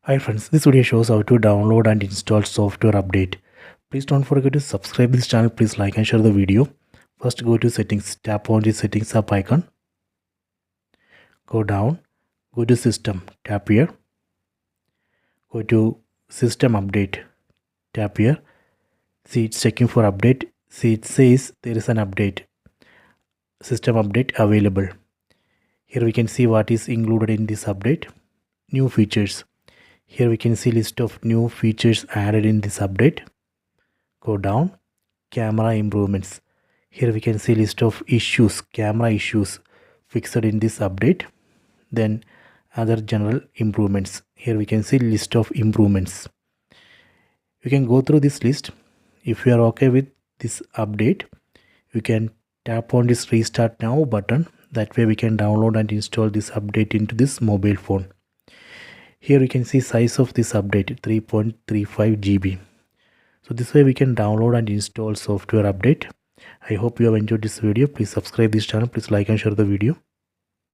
Hi friends, this video shows how to download and install software update. Please don't forget to subscribe this channel. Please like and share the video. First go to settings, tap on the settings app icon. Go down, go to system, tap here. Go to system update, tap here. See, it's checking for update. See, it says there is an update, system update available. Here we can see what is included in this update. New features. Here we can see list of new features added in this update. Go down, camera improvements. Here we can see list of issues, camera issues fixed in this update. Then other general improvements. Here we can see list of improvements. You can go through this list. If you are okay with this update, you can tap on this restart now button. That way we can download and install this update into this mobile phone. Here you can see size of this update 3.35 GB. So this way we can download and install software update. I hope you have enjoyed this video. Please subscribe this channel. Please like and share the video.